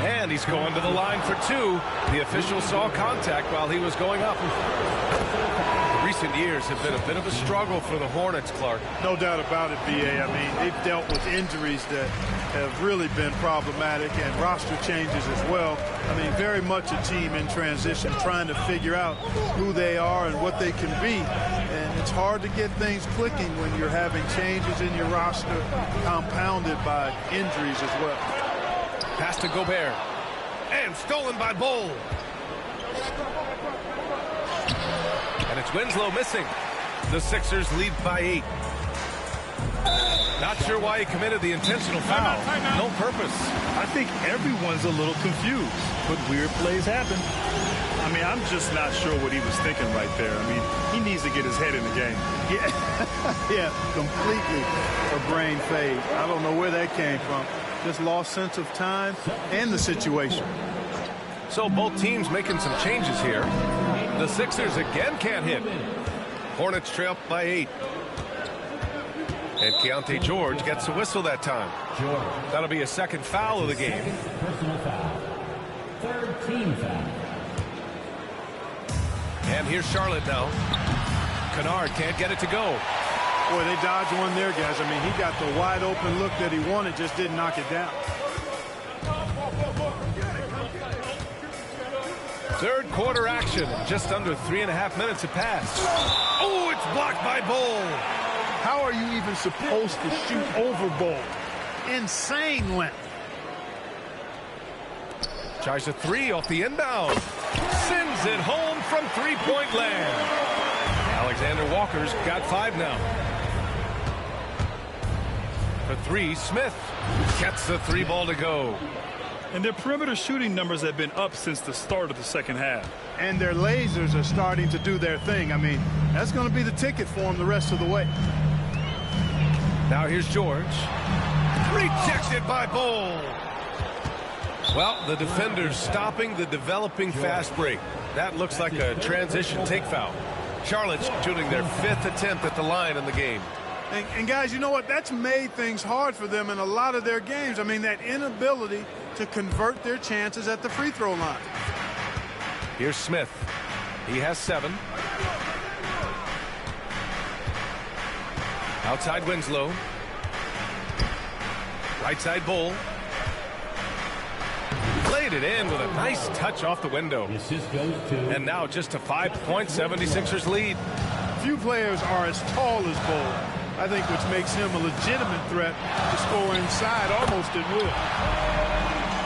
And he's going to the line for 2. The official saw contact while he was going up. Recent years have been a bit of a struggle for the Hornets, Clark.
No doubt about it, B.A. I mean, they've dealt with injuries that have really been problematic and roster changes as well. I mean, very much a team in transition, trying to figure out who they are and what they can be. And it's hard to get things clicking when you're having changes in your roster compounded by injuries as well.
Pass to Gobert. And stolen by Bol. And it's Winslow missing. The Sixers lead by 8. Not sure why he committed the intentional foul. No purpose.
I think everyone's a little confused, but weird plays happen. I mean, I'm just not sure what he was thinking right there. I mean, he needs to get his head in the game.
Yeah, completely a brain fade. I don't know where that came from. Just lost sense of time and the situation.
So both teams making some changes here. The Sixers again can't hit. Hornets trail by 8. And Keontae George gets a whistle that time. That'll be a second foul of the game.
Personal foul. Third team foul.
And here's Charlotte now. Kennard can't get it to go.
Boy, they dodged one there, guys. I mean, he got the wide open look that he wanted, just didn't knock it down.
Third quarter action. Just under 3.5 minutes have passed. Oh, it's blocked by Bol.
How are you even supposed to shoot over Bol? Insane length.
Tries a 3 off the inbound. Sends it home from three-point land. Alexander Walker's got 5 now. For 3, Smith gets the 3 ball to go.
And their perimeter shooting numbers have been up since the start of the second half.
And their lasers are starting to do their thing. I mean, that's going to be the ticket for them the rest of the way.
Now here's George. Rejected by Bol. Well, the defender's stopping the developing fast break. That looks like a transition take foul. Charlotte's shooting their 5th attempt at the line in the game.
And guys, you know what? That's made things hard for them in a lot of their games. I mean, that inability to convert their chances at the free throw line.
Here's Smith. He has 7. Outside Winslow. Right side Bol. Played it in with a nice touch off the window.
Assist goes to.
And now just a 5-point 76ers lead.
Few players are as tall as Bol, I think, which makes him a legitimate threat to score inside almost at will.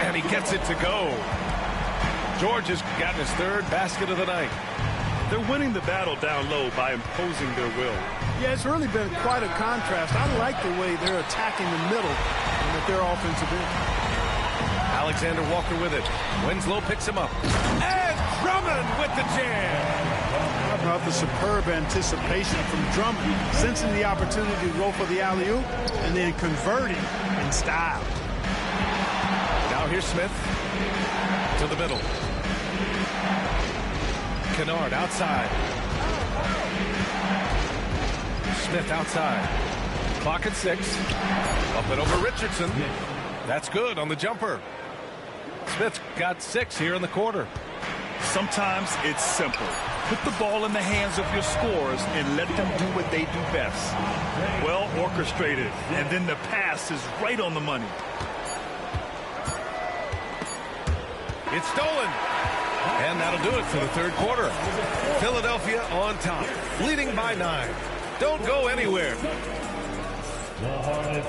And he gets it to go. George has gotten his 3rd basket of the night.
They're winning the battle down low by imposing their will.
Yeah, it's really been quite a contrast. I like the way they're attacking the middle and at their offensive end.
Alexander Walker with it. Winslow picks him up. And Drummond with the jam.
How about the superb anticipation from Drummond, sensing the opportunity to go for the alley-oop and then converting in style.
Now here's Smith to the middle. Kennard outside. Smith outside. Clock at 6. Up and over Richardson. That's good on the jumper. Smith's got 6 here in the quarter.
Sometimes it's simple. Put the ball in the hands of your scorers and let them do what they do best. Well orchestrated, and then the pass is right on the money.
It's stolen. And that'll do it for the third quarter. Philadelphia on top, leading by 9. Don't go anywhere.
The Hornets,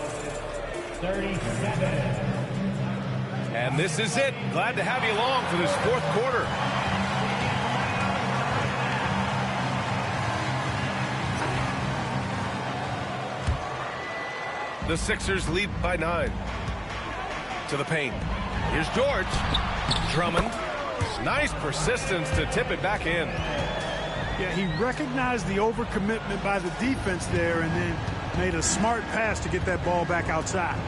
37.
And this is it. Glad to have you along for this fourth quarter. The Sixers lead by 9. To the paint. Here's George. Drummond. Nice persistence to tip it back in.
Yeah, he recognized the overcommitment by the defense there and then made a smart pass to get that ball back outside.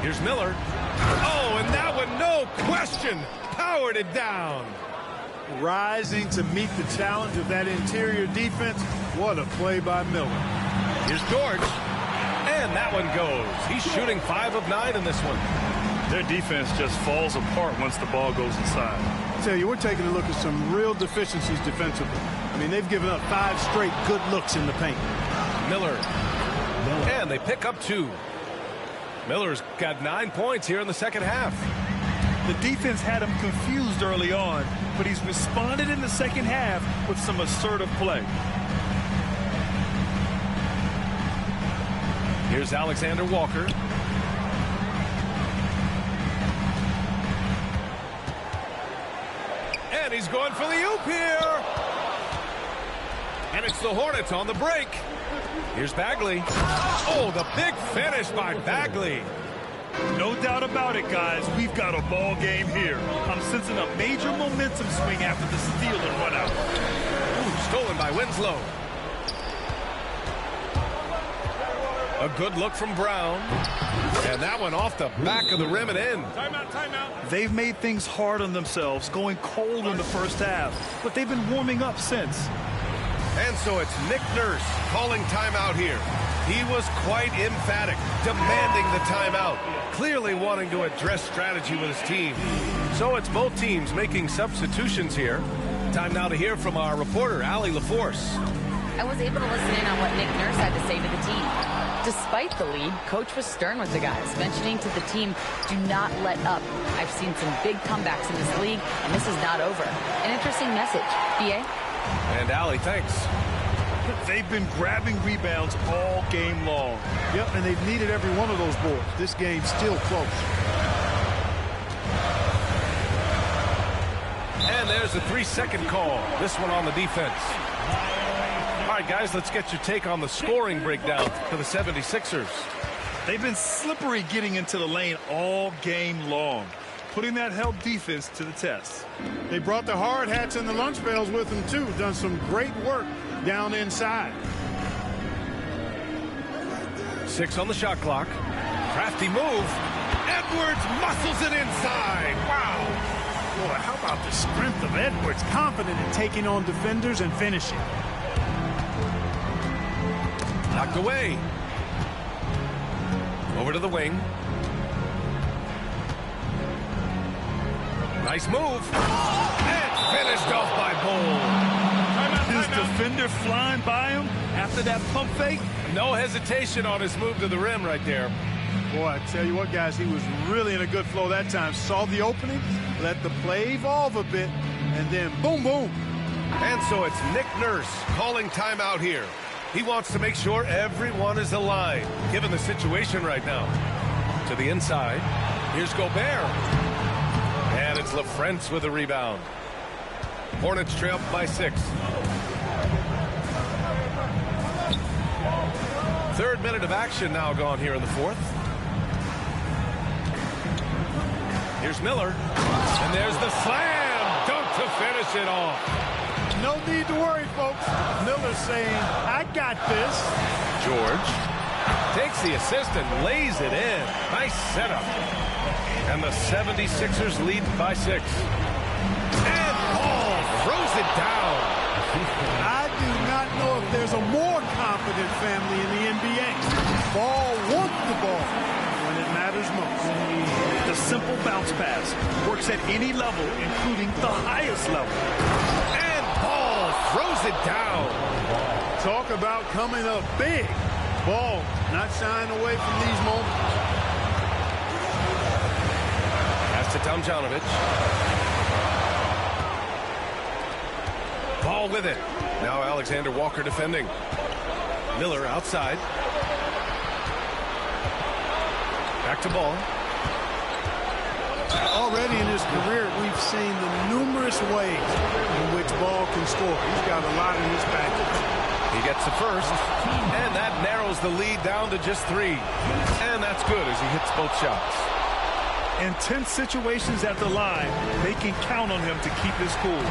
Here's Miller. Oh, and that one, no question, powered it down.
Rising to meet the challenge of that interior defense. What a play by Miller.
Here's George. And that one goes. He's shooting 5 of 9 in this one.
Their defense just falls apart once the ball goes inside.
I tell you, we're taking a look at some real deficiencies defensively. I mean, they've given up 5 straight good looks in the paint.
Miller. And they pick up 2. Miller's got 9 points here in the second half.
The defense had him confused early on, but he's responded in the second half with some assertive play.
Here's Alexander Walker. And he's going for the oop here. And it's the Hornets on the break. Here's Bagley. Oh, the big finish by Bagley.
No doubt about it, guys. We've got a ball game here. I'm sensing a major momentum swing after the steal and run out.
Ooh, stolen by Winslow. A good look from Brown. And that one off the back of the rim and in.
Timeout, timeout. They've made things hard on themselves, going cold in the first half, but they've been warming up since.
And so it's Nick Nurse calling timeout here. He was quite emphatic, demanding the timeout, clearly wanting to address strategy with his team. So it's both teams making substitutions here. Time now to hear from our reporter, Allie LaForce.
I was able to listen in on what Nick Nurse had to say to the team. Despite the lead, Coach was stern with the guys, mentioning to the team, do not let up. I've seen some big comebacks in this league, and this is not over. An interesting message. B.A.?
And Allie, thanks.
They've been grabbing rebounds all game long.
Yep, and they've needed every one of those boards. This game's still close.
And there's a 3-second call. This one on the defense. All right, guys, let's get your take on the scoring breakdown for the 76ers.
They've been slippery getting into the lane all game long, putting that help defense to the test.
They brought the hard hats and the lunch pails with them, too. Done some great work down inside.
6 on the shot clock. Crafty move. Edwards muscles it inside. Wow.
Boy, how about the strength of Edwards? Confident in taking on defenders and finishing.
Knocked away. Over to the wing. Nice move. And finished off by Bull.
His defender flying by him after that pump fake.
No hesitation on his move to the rim right there.
Boy, I tell you what, guys, he was really in a good flow that time. Saw the opening, let the play evolve a bit, and then boom, boom.
And so it's Nick Nurse calling timeout here. He wants to make sure everyone is aligned, given the situation right now. To the inside. Here's Gobert. And it's LaFrentz with a rebound. Hornets trail by 6. Third minute of action now gone here in the fourth. Here's Miller. And there's the slam dunk to finish it off.
No need to worry, folks. Miller's saying, I got this.
George takes the assist and lays it in. Nice setup. And the 76ers lead by 6. And Paul throws it down.
I do not know if there's a more confident family in the NBA. Ball wants the ball when it matters most.
a simple bounce pass. Works at any level, including the highest level.
And Ball throws it down.
Talk about coming up big. Ball not shying away from these moments.
Pass to Tomjanovich. Ball with it. Now Alexander Walker defending. Miller outside. Back to Ball.
Already in his career, we've seen the numerous ways in which Ball can score. He's got a lot in his package.
He gets the first, and that narrows the lead down to just 3. And that's good as he hits both shots.
In tense situations at the line, they can count on him to keep his cool.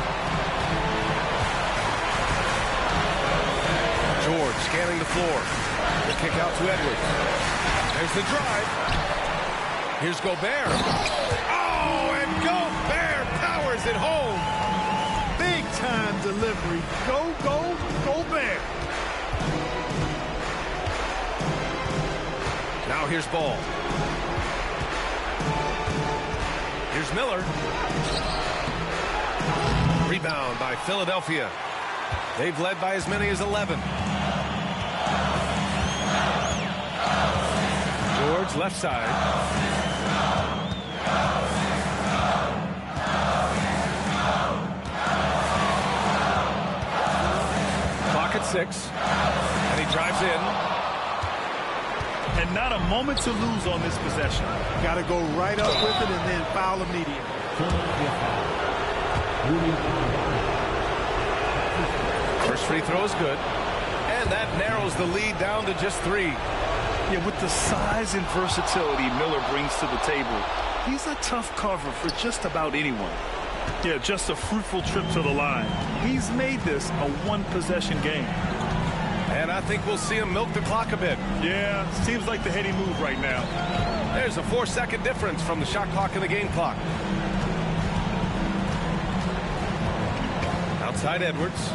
George scanning the floor. The kick out to Edwards. There's the drive. Here's Gobert. Oh, and Gobert powers it home.
Big time delivery. Go, Bear.
Now here's Ball. Here's Miller. Rebound by Philadelphia. They've led by as many as 11. George left side. Clock at 6. And he drives in.
And not a moment to lose on this possession.
Got to go right up with it and then foul immediately.
First free throw is good. And that narrows the lead down to just 3.
Yeah, with the size and versatility Miller brings to the table, he's a tough cover for just about anyone. Yeah, just a fruitful trip to the line. He's made this a one-possession game.
And I think we'll see him milk the clock a bit.
Yeah, seems like the heady move right now.
There's a 4-second difference from the shot clock and the game clock. Outside Edwards.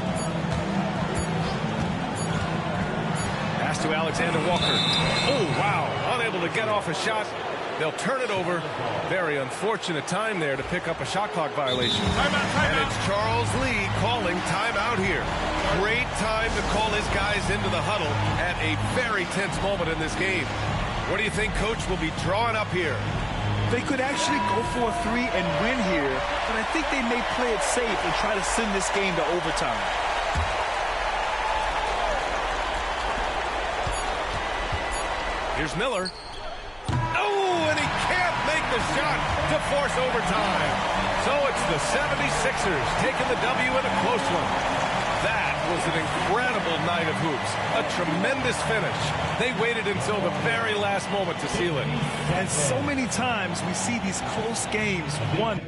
Pass to Alexander Walker. Oh, wow. Unable to get off a shot. They'll turn it over. Very unfortunate time there to pick up a shot clock violation. And it's Charles Lee calling timeout here. Great time to call his guys into the huddle at a very tense moment in this game. What do you think Coach will be drawing up here?
They could actually go for a 3 and win here, but I think they may play it safe and try to send this game to overtime.
Here's Miller. Oh, and he can't make the shot to force overtime. So it's the 76ers taking the W in a close one. That was an incredible night of hoops. A tremendous finish. They waited until the very last moment to seal it.
And so many times we see these close games won.